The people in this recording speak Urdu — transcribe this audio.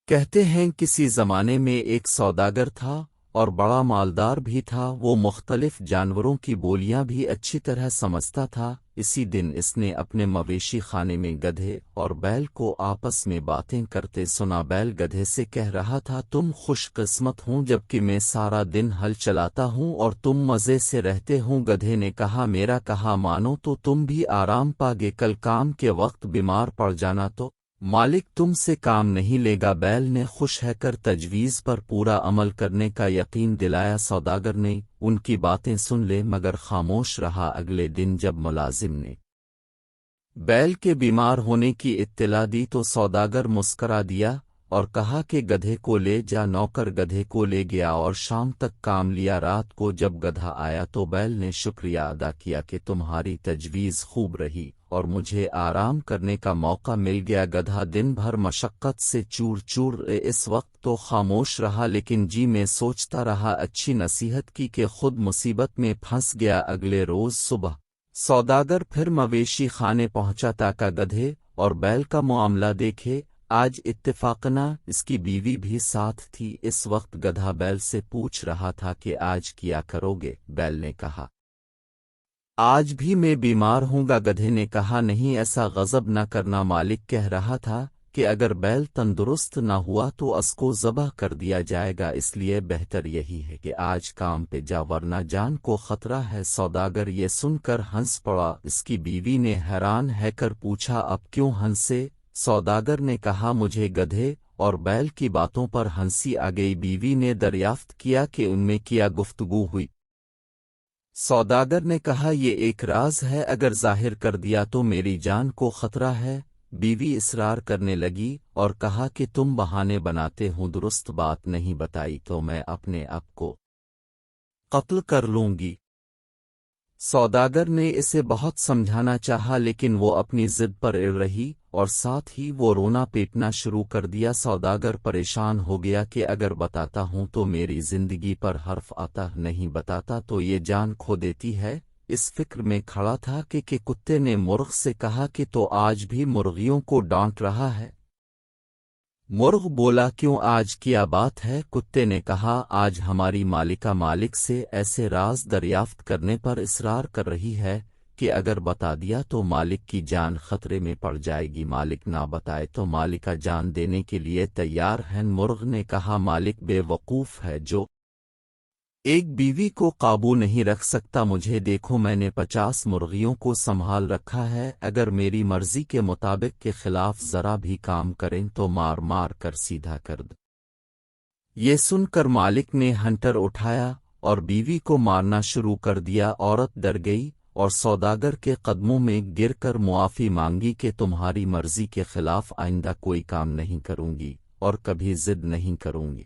کہتے ہیں کسی زمانے میں ایک سوداگر تھا اور بڑا مالدار بھی تھا۔ وہ مختلف جانوروں کی بولیاں بھی اچھی طرح سمجھتا تھا۔ اسی دن اس نے اپنے مویشی خانے میں گدھے اور بیل کو آپس میں باتیں کرتے سنا۔ بیل گدھے سے کہہ رہا تھا، تم خوش قسمت ہوں جبکہ میں سارا دن ہل چلاتا ہوں اور تم مزے سے رہتے ہوں۔ گدھے نے کہا، میرا کہا مانو تو تم بھی آرام پاگے، کل کام کے وقت بیمار پڑ جانا تو مالک تم سے کام نہیں لے گا۔ بیل نے خوش ہے کر تجویز پر پورا عمل کرنے کا یقین دلایا۔ سوداگر نے ان کی باتیں سن لے مگر خاموش رہا۔ اگلے دن جب ملازم نے بیل کے بیمار ہونے کی اطلاع دی تو سوداگر مسکرا دیا اور کہا کہ گدھے کو لے جا۔ نوکر گدھے کو لے گیا اور شام تک کام لیا۔ رات کو جب گدھا آیا تو بیل نے شکریہ ادا کیا کہ تمہاری تجویز خوب رہی اور مجھے آرام کرنے کا موقع مل گیا۔ گدھا دن بھر مشقت سے چور چور اس وقت تو خاموش رہا لیکن جی میں سوچتا رہا، اچھی نصیحت کی کہ خود مصیبت میں پھنس گیا۔ اگلے روز صبح سوداگر پھر مویشی خانے پہنچا تاکہ گدھے اور بیل کا معاملہ دیکھے۔ آج اتفاقنا اس کی بیوی بھی ساتھ تھی۔ اس وقت گدھا بیل سے پوچھ رہا تھا کہ آج کیا کرو گے؟ بیل نے کہا، آج بھی میں بیمار ہوں گا۔ گدھے نے کہا، نہیں ایسا غضب نہ کرنا، مالک کہہ رہا تھا کہ اگر بیل تندرست نہ ہوا تو اس کو ذبح کر دیا جائے گا، اس لیے بہتر یہی ہے کہ آج کام پہ جا ورنہ جان کو خطرہ ہے۔ سوداگر یہ سن کر ہنس پڑا۔ اس کی بیوی نے حیران ہے کر پوچھا، اب کیوں ہنسے؟ سوداگر نے کہا، مجھے گدھے اور بیل کی باتوں پر ہنسی آ گئی۔ بیوی نے دریافت کیا کہ ان میں کیا گفتگو ہوئی۔ سوداگر نے کہا، یہ ایک راز ہے، اگر ظاہر کر دیا تو میری جان کو خطرہ ہے۔ بیوی اصرار کرنے لگی اور کہا کہ تم بہانے بناتے ہو، درست بات نہیں بتائی تو میں اپنے آپ کو قتل کر لوں گی۔ سوداگر نے اسے بہت سمجھانا چاہا لیکن وہ اپنی ضد پر اڑ رہی اور ساتھ ہی وہ رونا پیٹنا شروع کر دیا۔ سوداگر پریشان ہو گیا کہ اگر بتاتا ہوں تو میری زندگی پر حرف آتا، نہیں بتاتا تو یہ جان کھو دیتی ہے۔ اس فکر میں کھڑا تھا کہ کتے نے مرغ سے کہا کہ تو آج بھی مرغیوں کو ڈانٹ رہا ہے؟ مرغ بولا، کیوں آج کیا بات ہے؟ کتے نے کہا، آج ہماری مالکہ مالک سے ایسے راز دریافت کرنے پر اصرار کر رہی ہے کہ اگر بتا دیا تو مالک کی جان خطرے میں پڑ جائے گی، مالک نہ بتائے تو مالکہ جان دینے کے لیے تیار ہیں۔ مرغ نے کہا، مالک بے وقوف ہے جو ایک بیوی کو قابو نہیں رکھ سکتا، مجھے دیکھو میں نے 50 مرغیوں کو سنبھال رکھا ہے، اگر میری مرضی کے مطابق کے خلاف ذرا بھی کام کریں تو مار مار کر سیدھا کر دوں۔ یہ سن کر مالک نے ہنٹر اٹھایا اور بیوی کو مارنا شروع کر دیا۔ عورت ڈر گئی اور سوداگر کے قدموں میں گر کر معافی مانگی کہ تمہاری مرضی کے خلاف آئندہ کوئی کام نہیں کروں گی اور کبھی ضد نہیں کروں گی۔